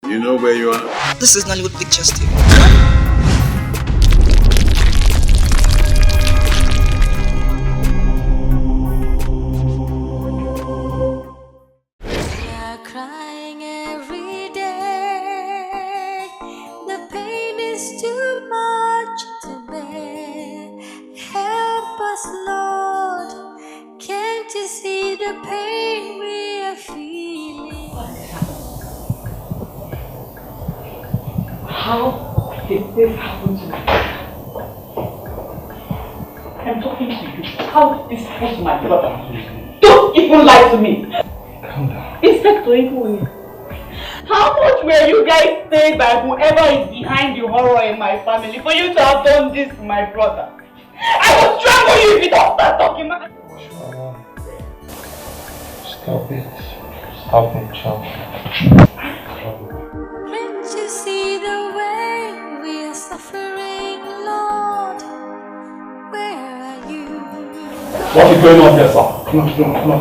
You know where you are? This is Nollywood Pictures TV. How did this happen to me? I'm talking to you. How did this happen to my brother? Don't even lie to me. Calm down. Inspector Eko, how much were you guys paid by whoever is behind the horror in my family for you to have done this to my brother? I will strangle you if you don't start talking, man. Stop it. Stop it, child. Can't you see the way we are suffering, Lord? Where are you? What is going on here, sir? No.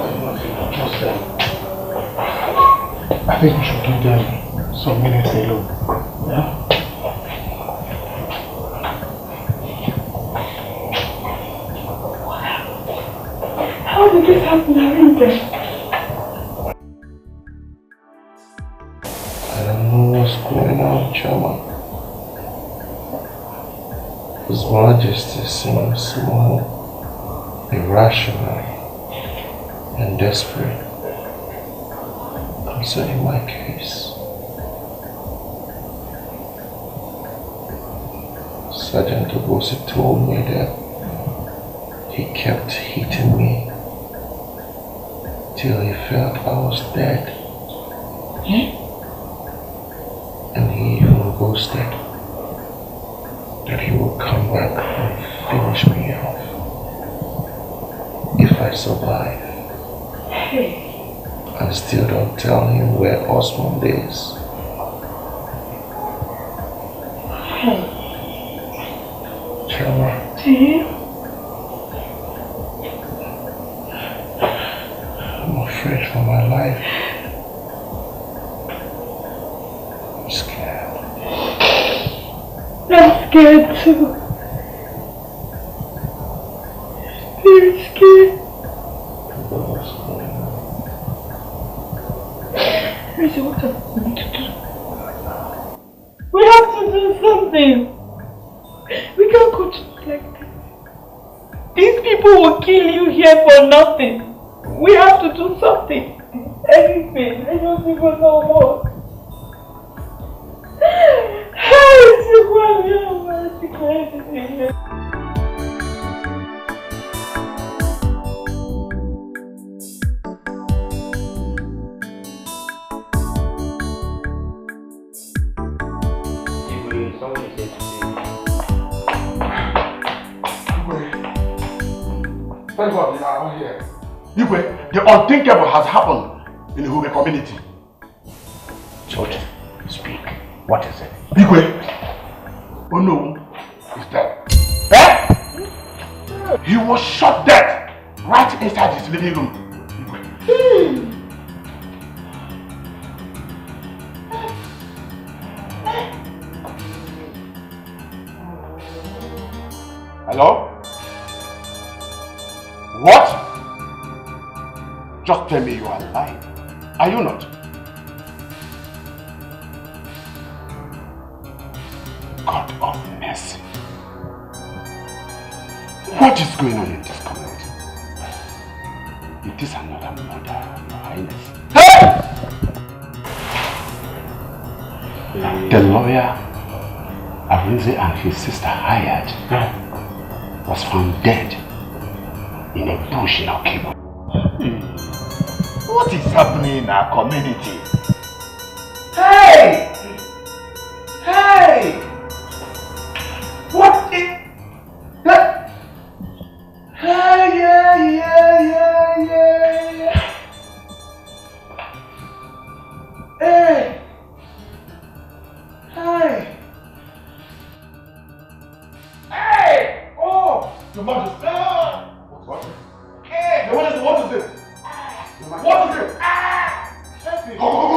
I think we should give them some minutes alone. Yeah? How did this happen, Arinda? I don't know what's going on, Chairman. His Majesty seems more irrational and desperate concerning my case. Sergeant Obosi told me that he kept hitting me till he felt I was dead. And he even boasted that he would come back and finish me off if I survive. I still don't tell him where Osmond is. Chairman, I'm afraid for my life. I'm scared. I'm scared too. Very scared. What's going on? Rachel, what are we to do? We have to do something. We can't continue like this. These people will kill you here for nothing. We have to do something. Anything. I don't even know what. Thank God they are all here. Igwe, the unthinkable has happened in the Hube community. George, speak. What is it? Igwe, Ono is dead. Eh? He was shot dead right inside his living room. Igwe. Hello? What? Just tell me you are lying. Are you not? God of mercy. What is going on in this community? It is another murder, Your Highness. Hey! The lawyer Arinze and his sister hired was found dead in a bush in Okibo. What is happening in our community? Hey! Hey! What is that? Hey, yeah. Hey! Hey! Hey! Oh! Your mother's... What? Hey! What is it? What is it? Go!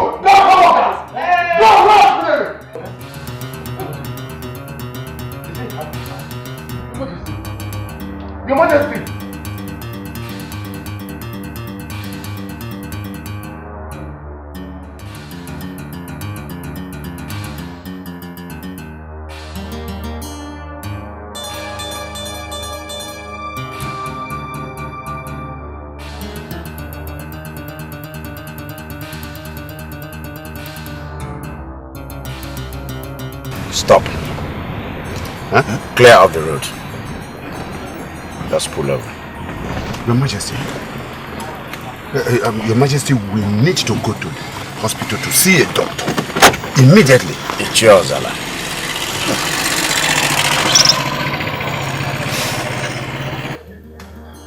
Stop. Huh? Clear off the road. Just pull over. Your Majesty. Your Majesty, we need to go to the hospital to see a doctor. Immediately. It's yours, Allah.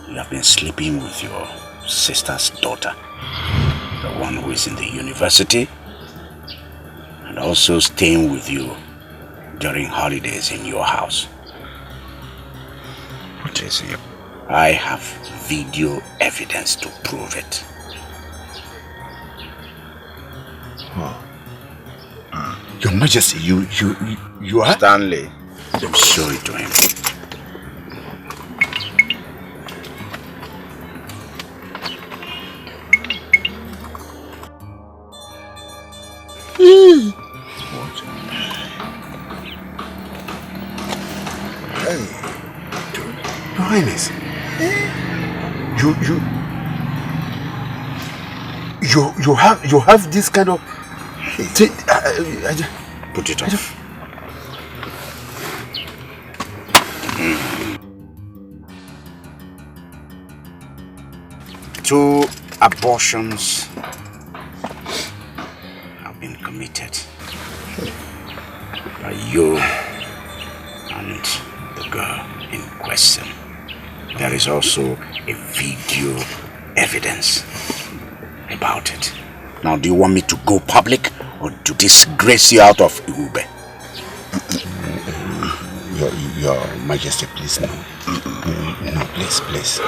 You have been sleeping with your sister's daughter. The one who is in the university. And also staying with you during holidays in your house. What is it? I have video evidence to prove it. Oh. Your Majesty, you are? Stanley, show it to him. Hey, Your Highness, you have this kind of thing. Put it off. Two abortions have been committed by you and the girl in question. There is also a video evidence about it. Now, do you want me to go public or to disgrace you out of Ihube? Your Majesty, please, no. No, please.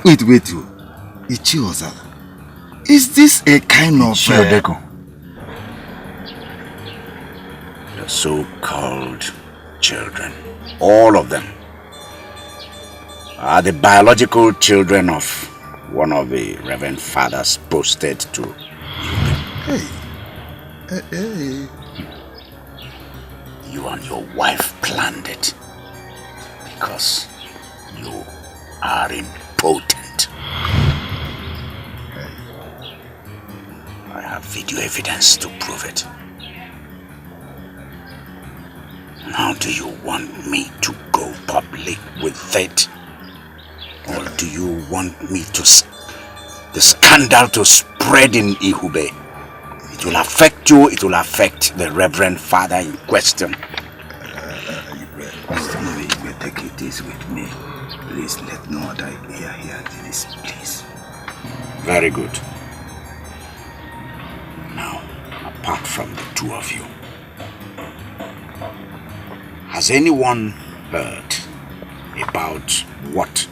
Wait, Ichi Ozala. Is this a kind of... The so-called children, all of them, are the biological children of one of the Reverend Fathers posted to Ihube. Hey. You and your wife planned it because you are impotent. I have video evidence to prove it. Now, do you want me to go public with it? Or do you want me to the scandal to spread in Ihube? It will affect you, it will affect the Reverend Father in question. Take it easy with me. Please let no other hear this, please. Very good. Now, apart from the two of you, has anyone heard about what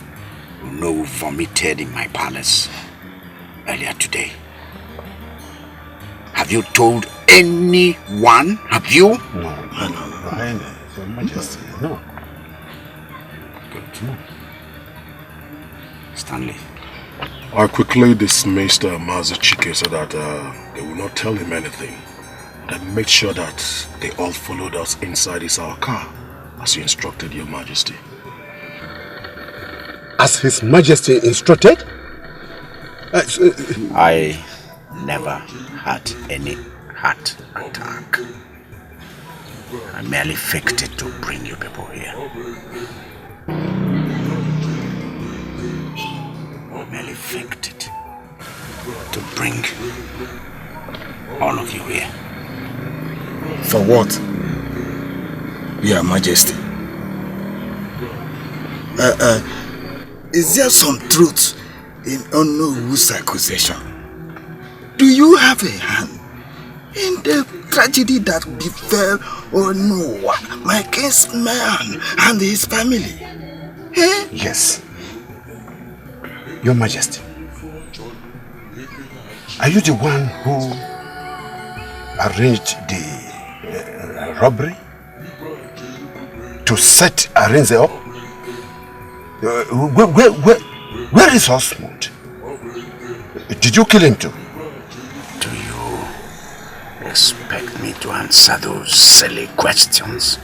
Uno vomited in my palace earlier today? Have you told anyone? Have you? No, Your Majesty, no. Good. No. Stanley. I quickly dismissed Chacha Eke so that they will not tell him anything. And made sure that they all followed us inside our car, as you instructed, Your Majesty. As His Majesty instructed? I never had any heart attack. I merely faked it to bring you people here. I merely faked it to bring all of you here. For what? Your Majesty. Is there some truth in Ono's accusation? Do you have a hand in the tragedy that befell Onowa, my kinsman, and his family? Eh? Yes. Your Majesty. Are you the one who arranged the robbery? To set Arenze up? Where is Osmond? Did you kill him too? Do you expect me to answer those silly questions?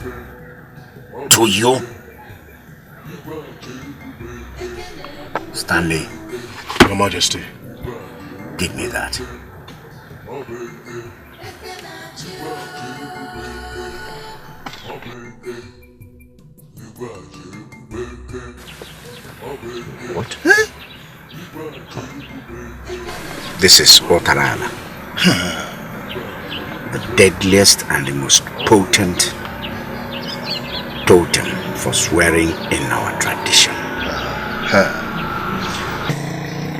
To you? Stanley. Your Majesty. Give me that. What? This is Otarala. The deadliest and the most potent totem for swearing in our tradition.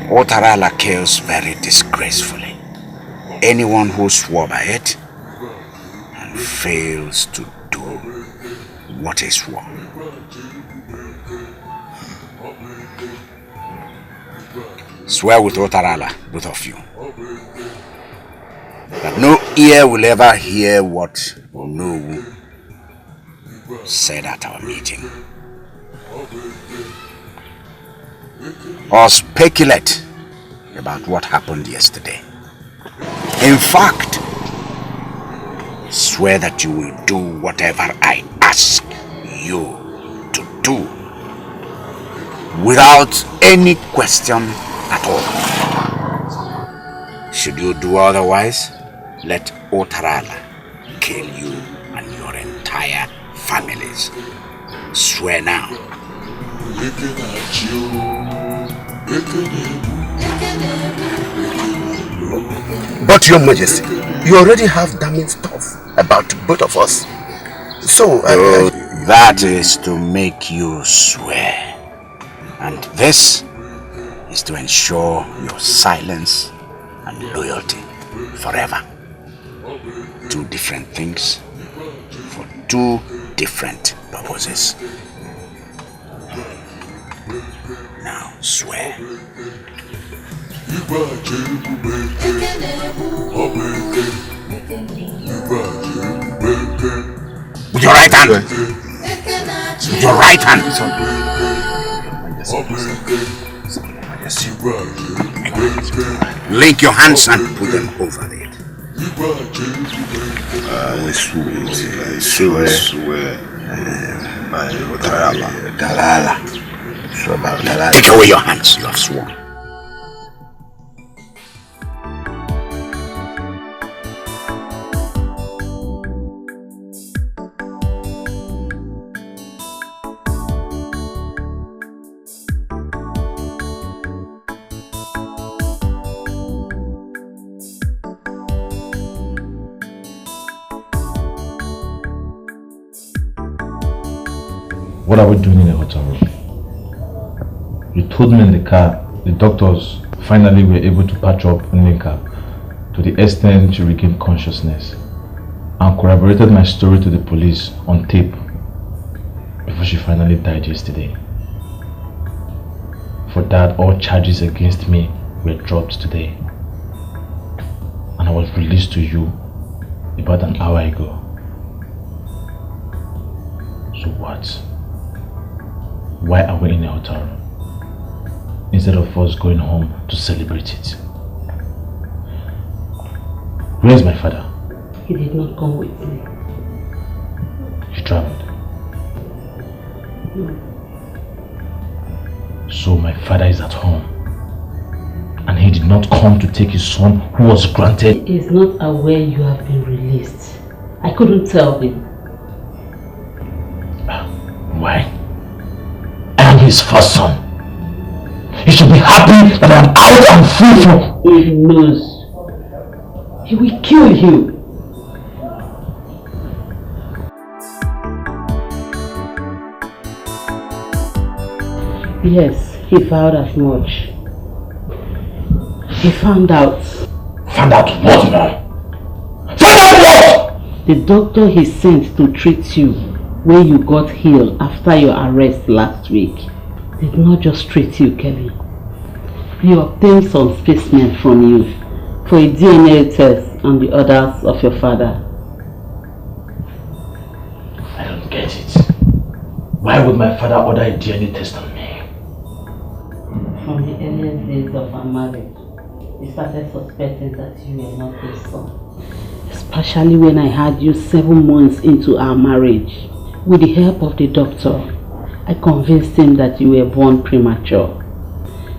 Otarala kills very disgracefully anyone who swore by it and fails to do what is swore. Swear with Otarala, both of you, that no ear will ever hear what Onowu said at our meeting, or speculate about what happened yesterday. In fact, swear that you will do whatever I ask you to do without any question at all. Should you do otherwise, let Otarala kill you and your entire families. Swear now. But Your Majesty, you already have damning stuff about both of us. So, that is to make you swear. And this is to ensure your silence and loyalty forever. Two different things for two different purposes. Now swear. With your right hand. With your right hand. Link your hands and put them over it. I swear by Otarala. Take away your hands, you have sworn. What are we doing in the hotel room? You told me in the car the doctors finally were able to patch up Nneka to the extent she regained consciousness and corroborated my story to the police on tape before she finally died yesterday. For that, all charges against me were dropped today and I was released to you about an hour ago. So what? Why are we in the hotel room instead of us going home to celebrate it? Where is my father? He did not come with me. He traveled. No. So my father is at home and he did not come to take his son who was granted. He is not aware you have been released. I couldn't tell him. Why? I am his first son. He should be happy that I am out and free from. He knows. He will kill you. Yes, he vowed as much. He found out. Found out what, Mom? Found out what? The doctor he sent to treat you when you got healed after your arrest last week did not just treat you, Kelly. He obtained some specimen from you for a DNA test on the orders of your father. I don't get it. Why would my father order a DNA test on me? From the earliest days of our marriage, he started suspecting that you were not his son. Especially when I had you 7 months into our marriage. With the help of the doctor, I convinced him that you were born premature.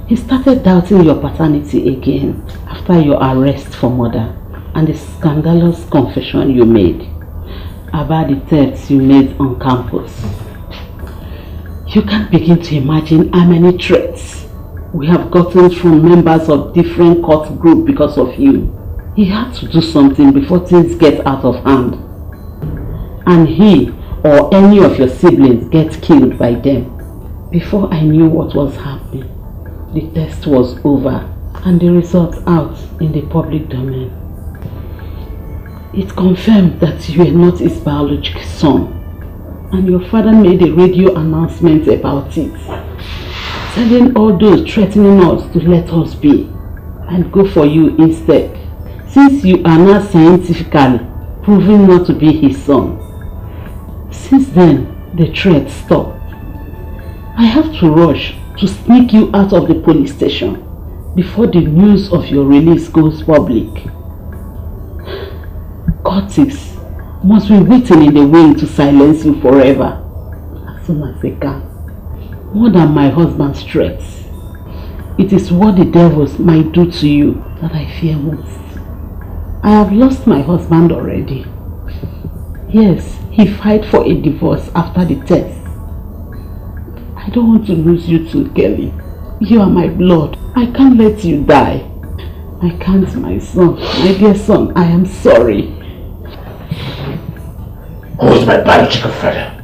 He started doubting your paternity again after your arrest for murder and the scandalous confession you made. about the threats you made on campus. You can't begin to imagine how many threats we have gotten from members of different court groups because of you. He had to do something before things get out of hand. And he or any of your siblings gets killed by them. Before I knew what was happening, the test was over and the results out in the public domain. It confirmed that you were not his biological son, and your father made a radio announcement about it, telling all those threatening us to let us be and go for you instead, since you are now scientifically proven not to be his son. Since then, the threat stopped. I have to rush to sneak you out of the police station before the news of your release goes public. Cortex must be waiting in the wing to silence you forever, as soon as they can. More than my husband's threats, it is what the devils might do to you that I fear most. I have lost my husband already. Yes, he filed for a divorce after the test. I don't want to lose you too, Kelly. You are my blood. I can't let you die. I can't, my son. My dear son, I am sorry. Who's my biological father?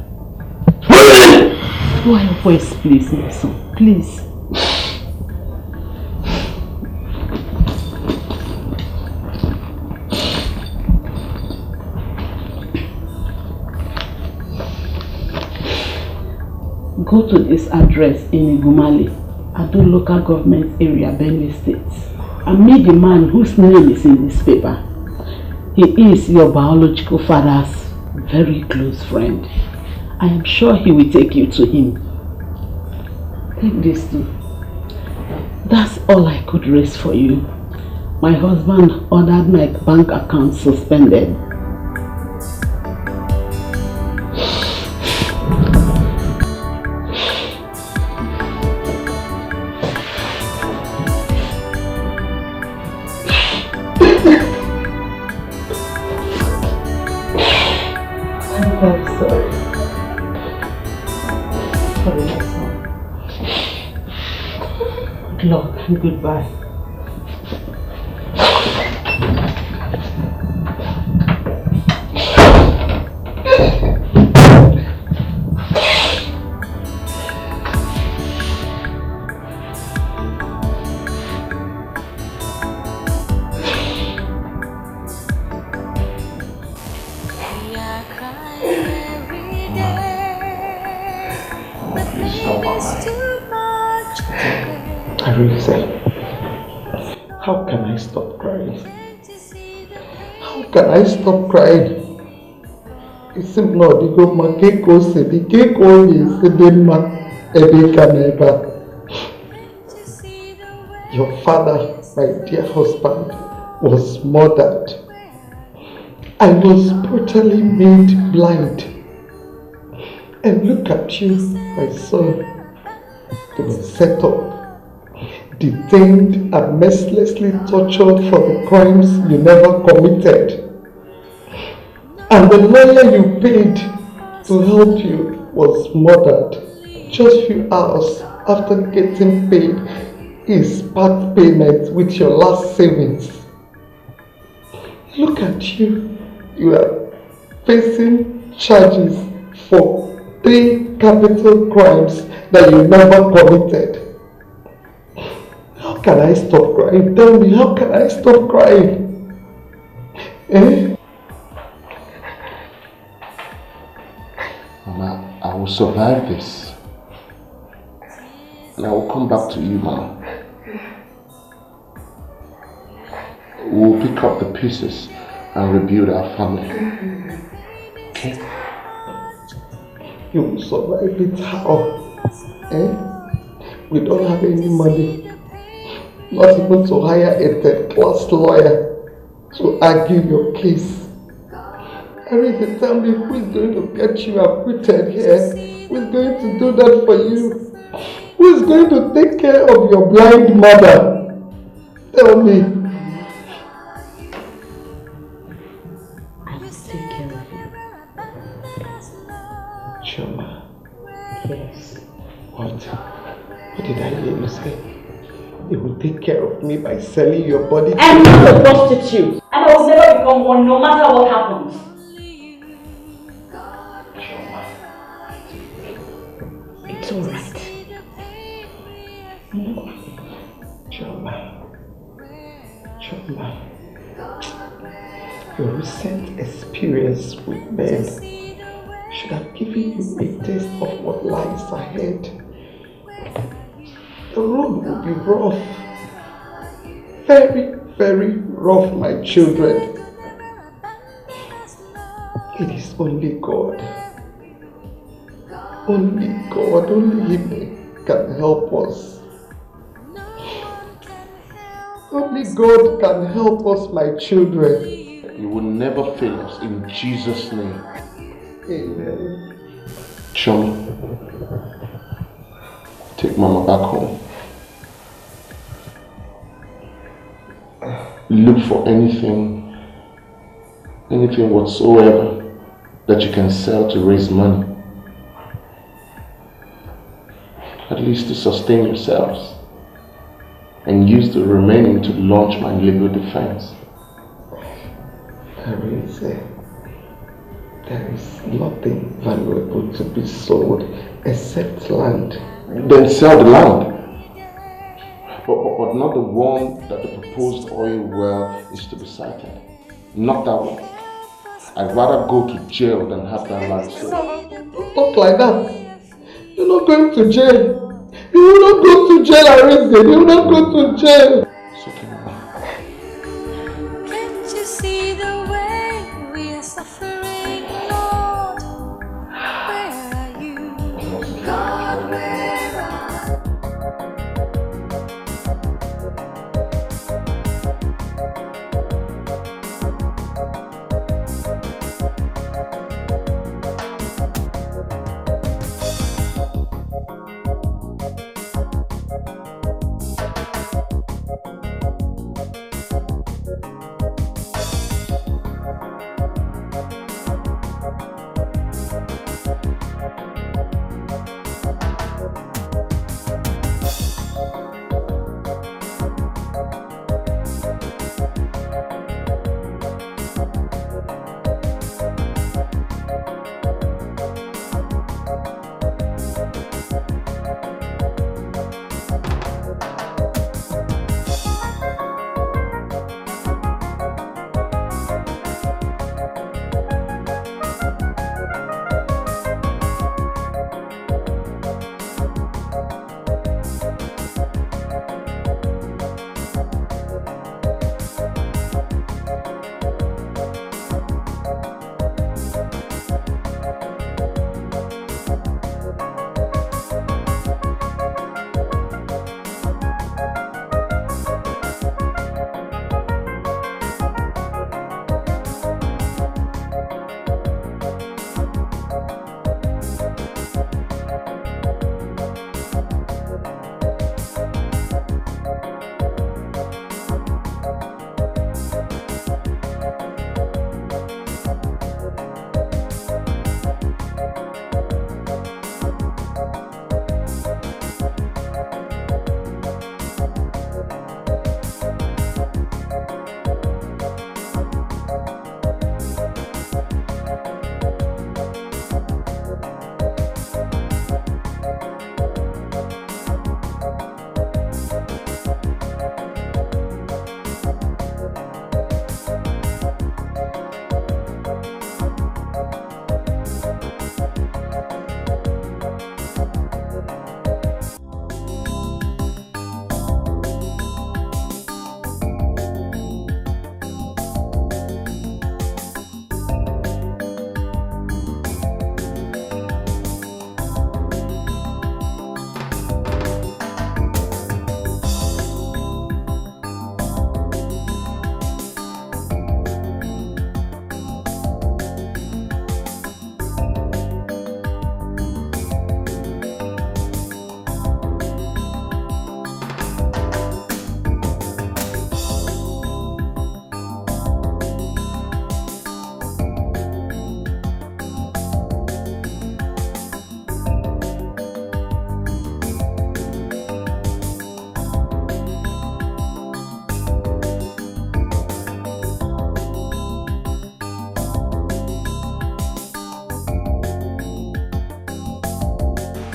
Lower your voice, please, my son. Please. Go to this address in Igumale, Ado local government area, Benue State, and meet the man whose name is in this paper. He is your biological father's very close friend. I am sure he will take you to him. Take this too. That's all I could raise for you. My husband ordered my bank account suspended. I'm sorry. Sorry, my son. Good luck and goodbye. How can I stop crying? How can I stop crying? It's not the go make go se the cake only se the man never. Your father, my dear husband, was murdered. I was brutally made blind. And look at you, my son. You were set up, detained and mercilessly tortured for the crimes you never committed. And the lawyer you paid to help you was murdered just few hours after getting paid his part payment with your last savings. Look at you. You are facing charges for 3 capital crimes that you never committed. How can I stop crying? Tell me, how can I stop crying? Eh? Mama, I will survive this. And I will come back to you, Mama. We will pick up the pieces and rebuild our family. Okay? You will survive it how? Eh? We don't have any money. Not even to hire a third-class lawyer to argue your case. Eric, tell me who is going to get you acquitted here? Who is going to do that for you? Who is going to take care of your blind mother? Tell me. I will take care of you. Choma. Yes. What did I hear you say? You will take care of me by selling your body to I'm not a prostitute. And I will never become one no matter what happens. Choma. It's alright. No. Choma. Your recent experience with men should have given you a taste of what lies ahead. The road will be rough. Very, very rough, my children. It is only God. Only God, only Him can help us. Only God can help us, my children. You will never fail us in Jesus' name. Amen. Choma, take Mama back home. Look for anything whatsoever that you can sell to raise money. At least to sustain yourselves. And use the remaining to launch my legal defense. There is nothing valuable to be sold except land. Then sell the land. But not the one that the proposed oil well is to be sited. Not that one. I'd rather go to jail than have that land sold. Don't talk like that. You're not going to jail. You will not go to jail, Arise. You will not go to jail. It's okay, Mama. Can't you see the way we are suffering, Lord? Where are you? God, where are you?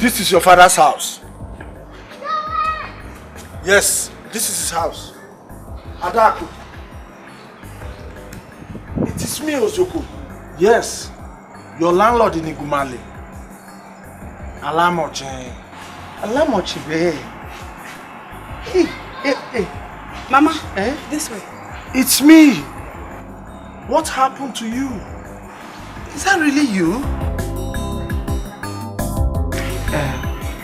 This is your father's house. Yes, this is his house. Adaku. It is me, Ozoko. Yes, your landlord in Igumale. Alamoche. Alamoche, babe. Hey. Mama, this way. It's me. What happened to you? Is that really you?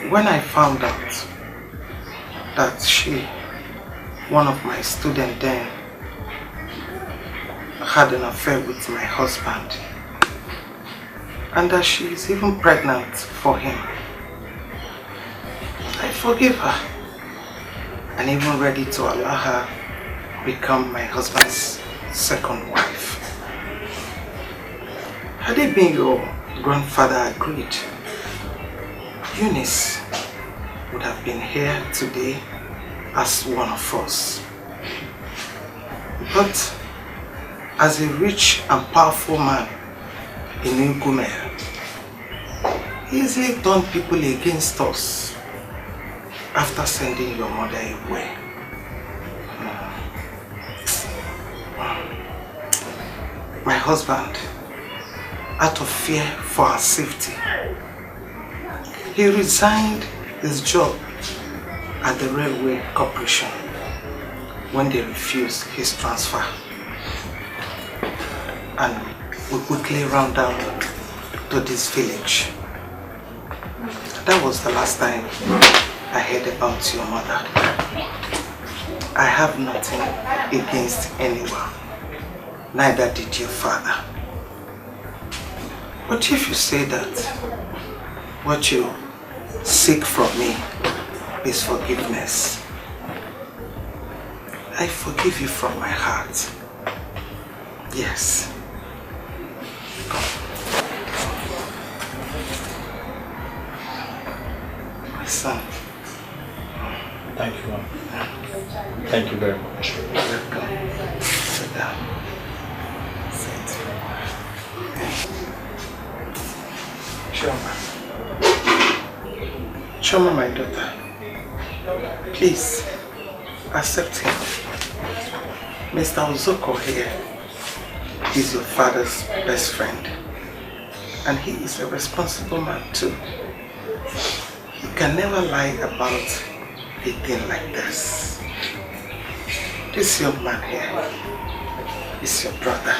When I found out that one of my students then, had an affair with my husband, and that she is even pregnant for him, I forgave her and even ready to allow her become my husband's second wife. Had it been your grandfather agreed, Eunice would have been here today as one of us. But as a rich and powerful man in Ngume, he easily turned people against us after sending your mother away. My husband, out of fear for her safety, he resigned his job at the railway corporation when they refused his transfer. And we quickly ran down to this village. That was the last time I heard about your mother. I have nothing against anyone, neither did your father. But if you say that what you seek from me is forgiveness, I forgive you from my heart. Yes. My son. Thank you, Mom. Thank you very much. Welcome. Sit down. Sit. Choma. Choma, my daughter. Please, accept him. Mr. Ozoko here is your father's best friend. And he is a responsible man too. He can never lie about a thing like this. This young man here is your brother.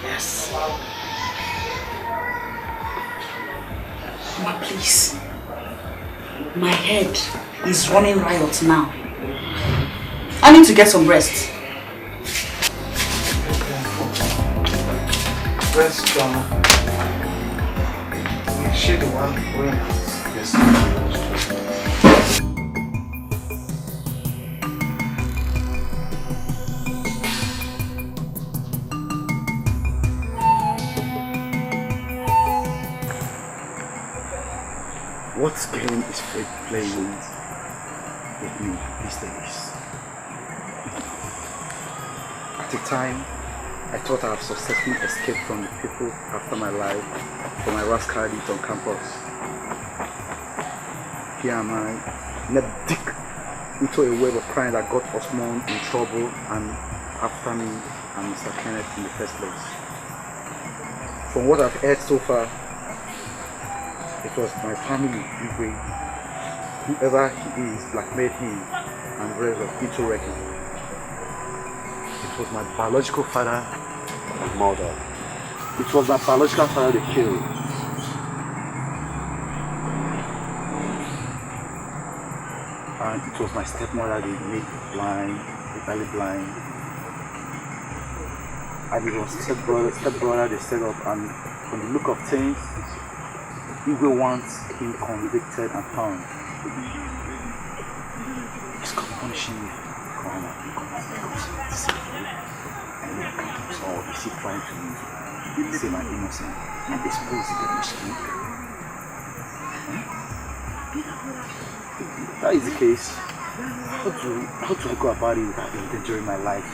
Yes. Mama, please. My head is running riot now. I need to get some rest. Rest, Choma. Is she the one going out? Yes. What game is fate playing with me these days? At the time, I thought I had successfully escaped from the people after my life, from my rascality on campus. Here am I, led deep into a web of crime that got Osman in trouble and after me and Mr. Kenneth in the first place. From what I've heard so far, it was my family, whoever he is, blackmailed him and raised up into wrecking. It was my biological father and mother. It was my biological father they killed. And it was my stepmother they made blind, totally blind. And it was stepbrother they set up, and from the look of things, Igwe wants him convicted and found. He's punishing me for crime and so is he trying to say my innocence and expose the mistake? If that is the case, how do I go about it without endangering my life?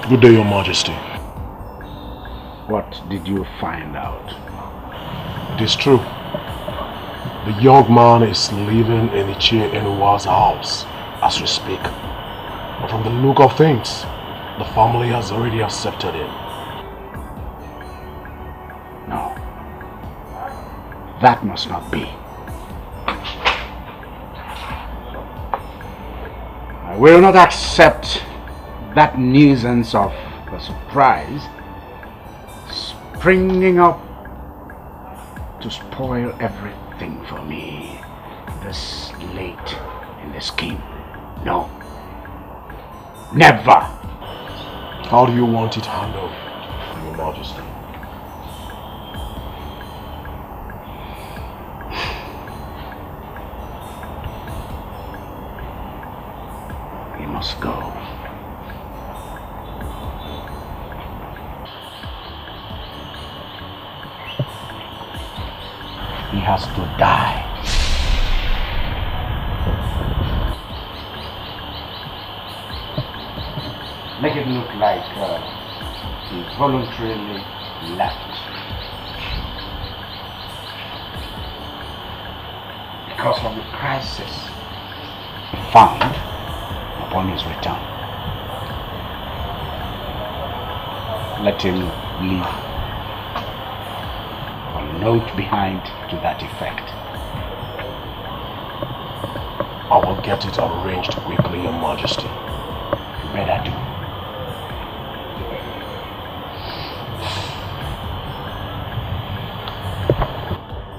Good day, Your Majesty. What did you find out? It is true. The young man is living in Ichie Enuwa's house as we speak. But from the look of things, the family has already accepted him. No. That must not be. I will not accept that nuisance of a surprise springing up to spoil everything for me this late in the scheme. No. Never. How do you want it handled, Your Majesty? He must go. He has to die. Make it look like he voluntarily left. Because of the crisis found upon his return. Let him leave a note behind to that effect. I will get it arranged quickly, Your Majesty. You better do.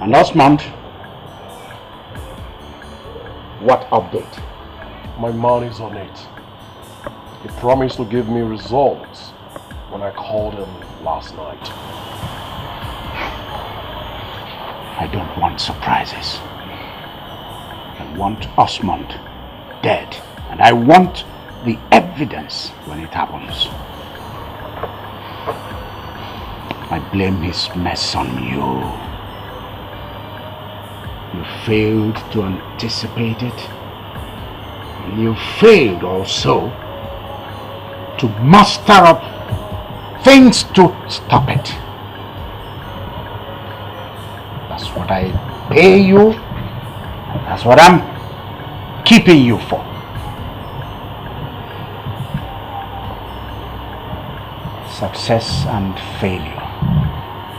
And Osmond, what update? My man is on it. He promised to give me results when I called him last night. I don't want surprises. I want Osmond dead, and I want the evidence when it happens. I blame his mess on you. You failed to anticipate it. You failed also to muster up things to stop it. That's what I pay you. That's what I'm keeping you for. Success and failure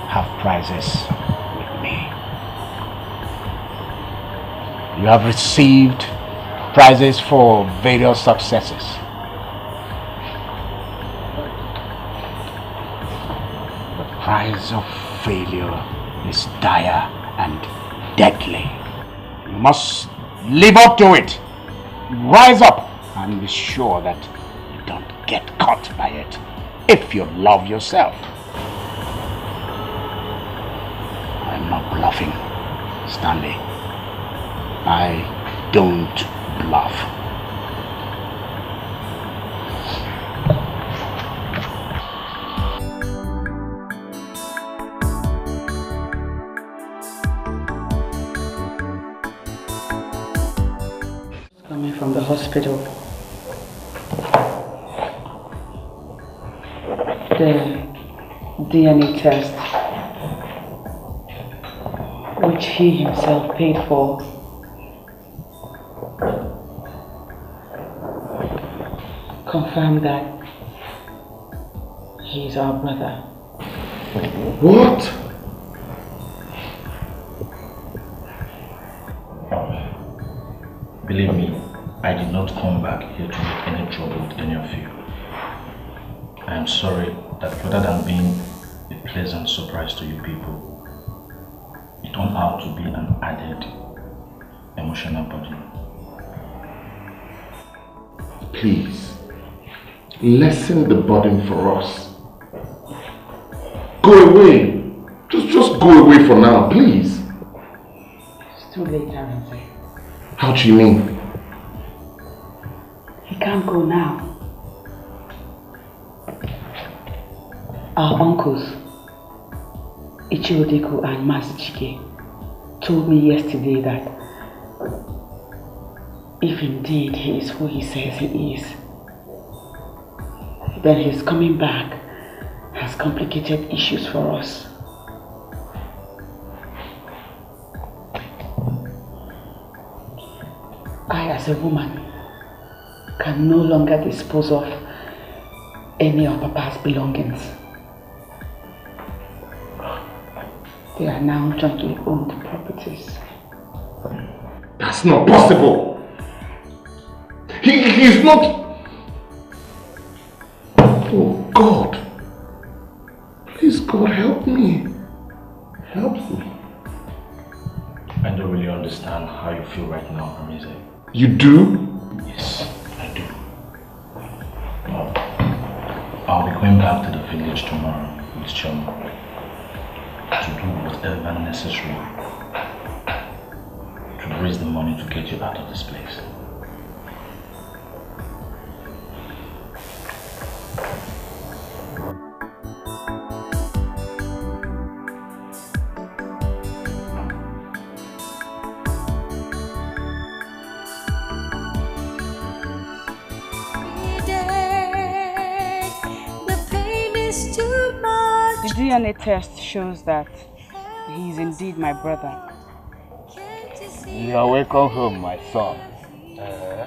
have prizes with me. You have received prizes for various successes. The prize of failure is dire and deadly. You must live up to it. Rise up and be sure that you don't get caught by it if you love yourself. I'm not bluffing, Stanley. I don't bluff. Coming from the hospital. The DNA test, which he himself paid for, confirmed that he is our brother. What? Believe me, I did not come back here to make any trouble with any of you. I am sorry that rather than being a pleasant surprise to you people, it turned out to be an added emotional burden. Please, lessen the burden for us. Go away. Just go away for now, please. It's too late, Aranze. How do you mean? He can't go now. Our uncles, Ichiodeku and Chike, told me yesterday that if indeed he is who he says he is, that his coming back has complicated issues for us. I, as a woman, can no longer dispose of any of Papa's belongings. They are now jointly owned properties. That's not possible. He's not... Oh God. Please God, help me. Help me. I don't really understand how you feel right now, Amize. You do? Yes, I do. I'll be going back to the village tomorrow with Choma to do whatever necessary to raise the money to get you out of this place. The DNA test shows that he is indeed my brother. You are welcome home, my son.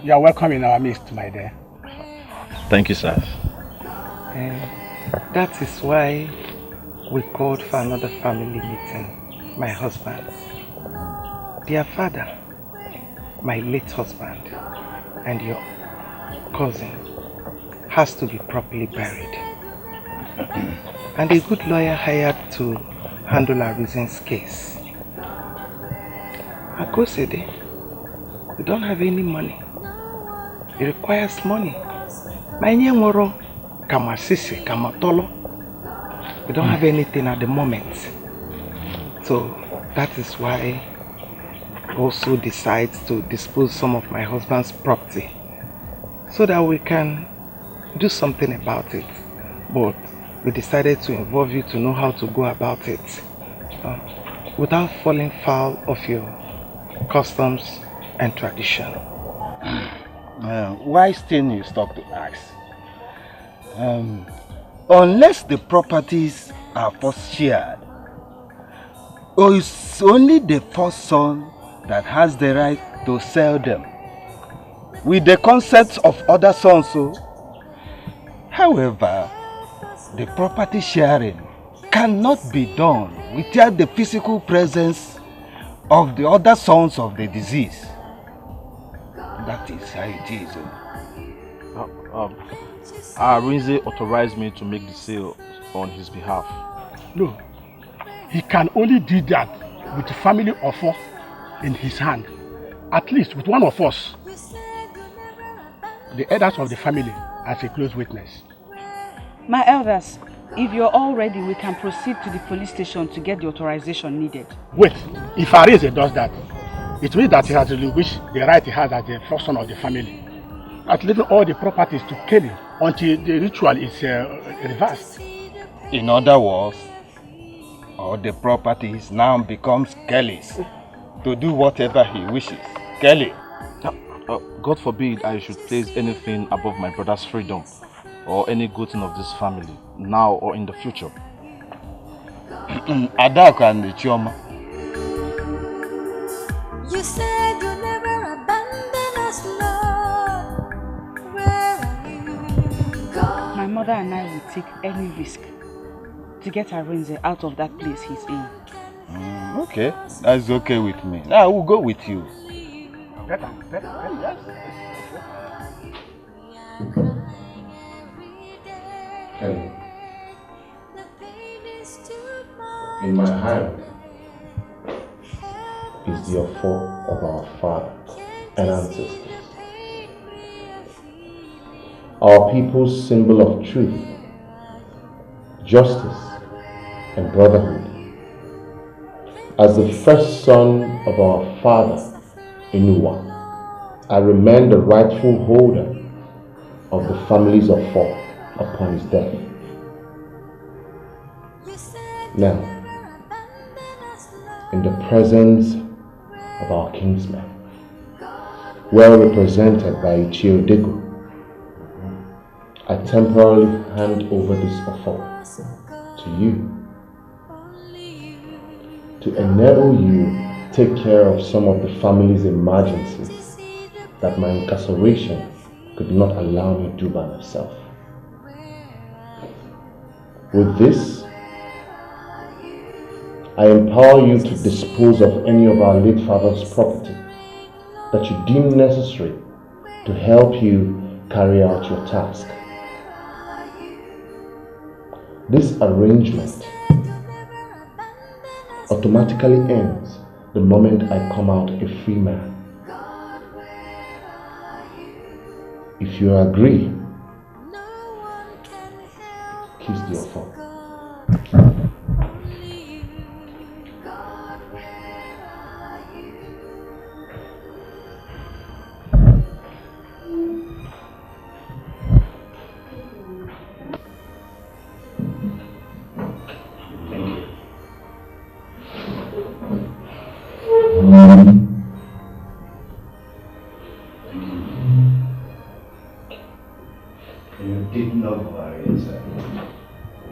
You are welcome in our midst, my dear. Thank you, sir. That is why we called for another family meeting. My husband, dear father, my late husband, and your cousin has to be properly buried. And a good lawyer hired to handle our reasons case. Akosede, we don't have any money. It requires money. We don't have anything at the moment. So that is why I also decide to dispose some of my husband's property so that we can do something about it. But we decided to involve you to know how to go about it without falling foul of your customs and tradition. Why still you stop to ask? Unless the properties are first shared, or it's only the first son that has the right to sell them, with the consent of other sons. However, the property sharing cannot be done without the physical presence of the other sons of the deceased. That is how it is. Arinze authorized me to make the sale on his behalf. No, he can only do that with the family of us in his hand. At least with one of us, the elders of the family, as a close witness. My elders, if you're all ready, we can proceed to the police station to get the authorization needed. Wait, if Arinze does that, it means that he has relinquished the right he has as the first son of the family, at leaving all the properties to Kelly until the ritual is reversed. In other words, all the properties now becomes Kelly's to do whatever he wishes. Kelly. God forbid I should place anything above my brother's freedom or any good thing of this family, now or in the future. Adaku and Chioma. You said you'll never abandon us, Lord. Where are you? God. My mother and I will take any risk to get Arinze out of that place he's in. Okay, that's okay with me. Now I will go with you. Better, yes. And in my hand is the offer of our fathers and ancestors. Our people's symbol of truth, justice, and brotherhood. As the first son of our father, Inuwa, I remain the rightful holder of the families of four upon his death. Now, in the presence of our kinsmen, well represented by Ichio Deko, I temporarily hand over this offer to you to enable you take care of some of the family's emergencies that my incarceration could not allow me to do by myself. With this, I empower you to dispose of any of our late father's property that you deem necessary to help you carry out your task. This arrangement automatically ends the moment I come out a free man. If you agree, kiss the offer. You did not worry, sir.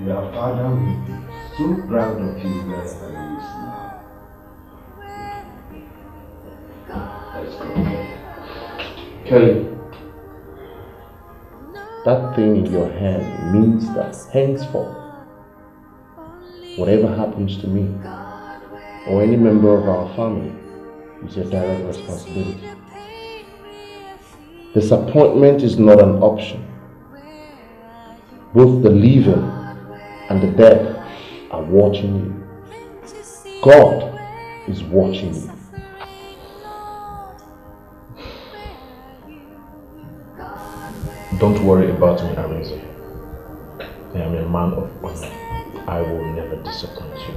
Your father will be so proud of you wherever he is now. Let's go. Kelly, that thing in your hand means that henceforth, whatever happens to me or any member of our family is your direct responsibility. Disappointment is not an option. Both the living and the dead are watching you. God is watching you. Don't worry about me, Arinze. I am a man of honor. I will never disappoint you.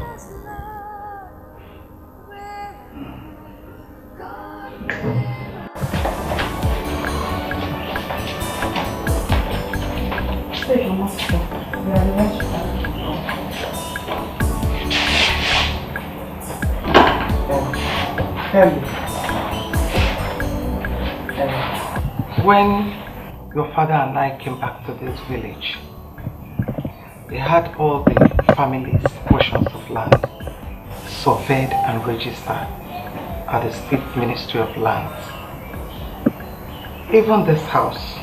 When your father and I came back to this village, they had all the family's portions of land surveyed and registered at the State Ministry of Lands. Even this house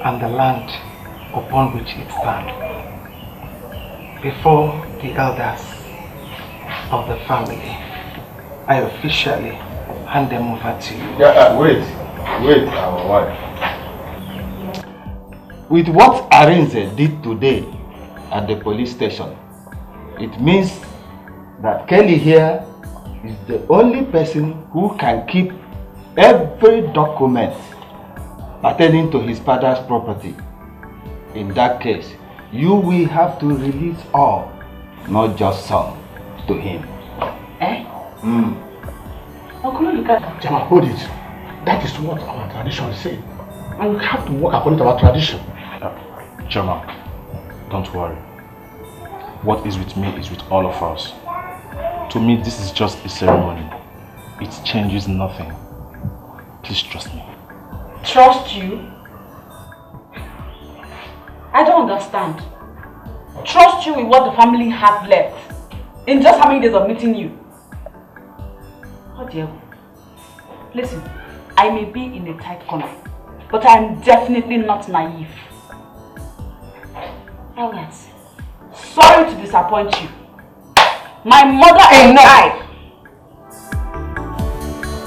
and the land upon which it stands, before the elders of the family, I officially hand them over to you. Wait, our wife. With what Arinze did today at the police station, it means that Kelly here is the only person who can keep every document pertaining to his father's property. In that case, you will have to release all, not just some, to him. Eh? Jama, hold it. That is what our tradition says. And we have to work according to our tradition. Jama, don't worry. What is with me is with all of us. To me, this is just a ceremony. It changes nothing. Please trust me. Trust you? I don't understand. Trust you with what the family have left in just how many days of meeting you? Oh dear. Listen, I may be in a tight corner, but I am definitely not naive. Alright. Sorry to disappoint you. My mother and I.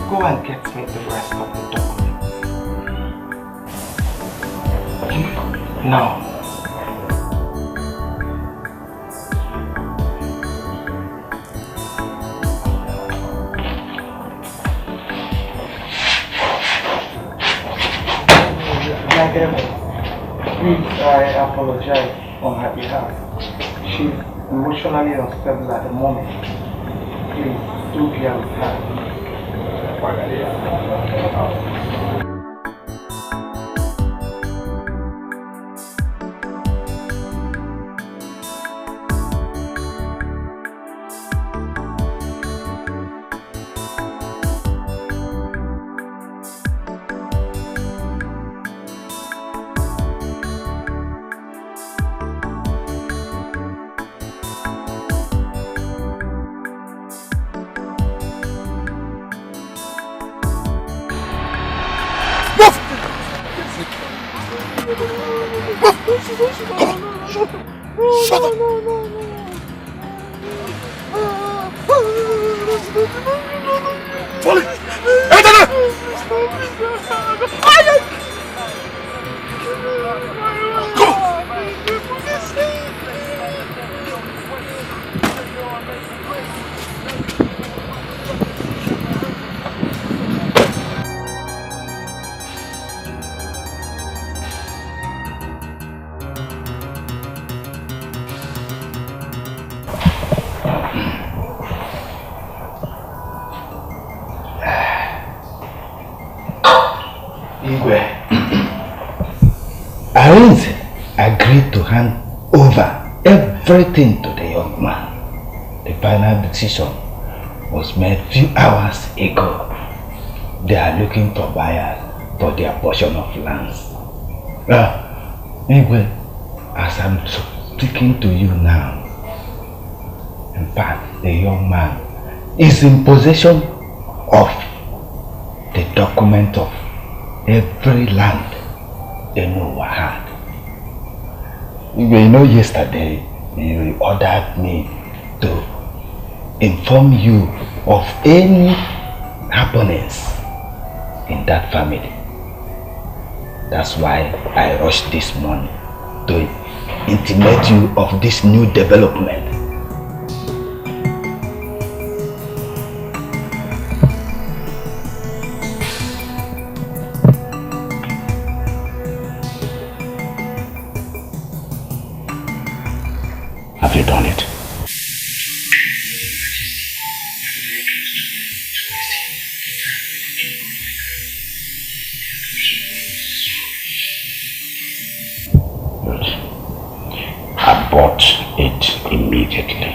Go and get me the rest of the documents. Now. Please, I apologize on her behalf. She's emotionally unstable at the moment. Please, do bear with her. Shut up! Follow! Enter there! Go! Arins agreed to hand over everything to the young man. The final decision was made few hours ago. They are looking for buyers for their portion of lands. Anyway, as I'm speaking to you now, in fact, the young man is in possession of the document of every land Enowa had. You know, yesterday you ordered me to inform you of any happenings in that family. That's why I rushed this morning to intimate you of this new development. Have you done it? Good. Abort it immediately.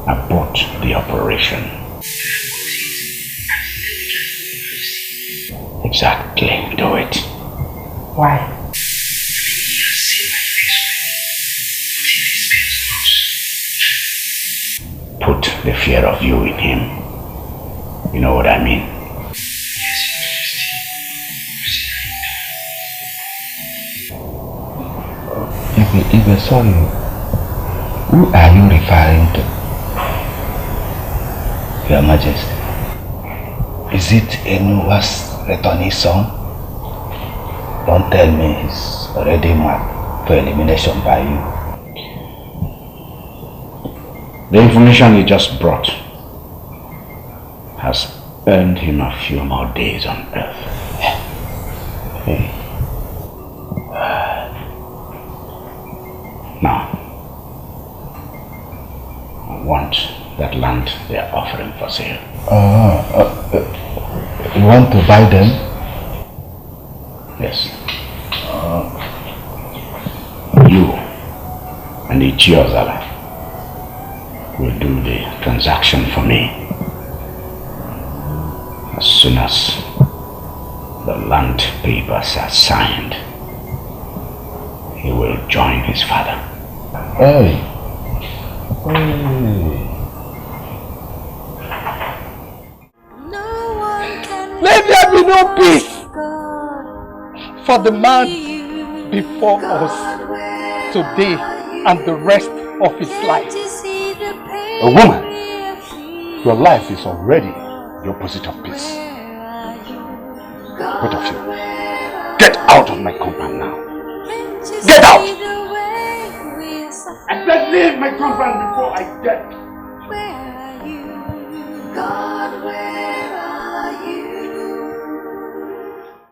Abort the operation. Exactly. Do it. Why? Put the fear of you in him. You know what I mean? If we're sorry, who are you referring to? Your Majesty. Is it Enuwa's returning son? Don't tell me he's already marked for elimination by you. The information he just brought has earned him a few more days on Earth. Hey. Now, I want that land they are offering for sale. You want to buy them? Yes. You and the Chiozala will do the transaction for me. As soon as the land papers are signed, he will join his father. Hey. Let there be no peace for the man before us today and the rest of his life. A woman, your life is already the opposite of peace. Both of you, get out of my compound now. Get out! I said leave my compound before I get. God, where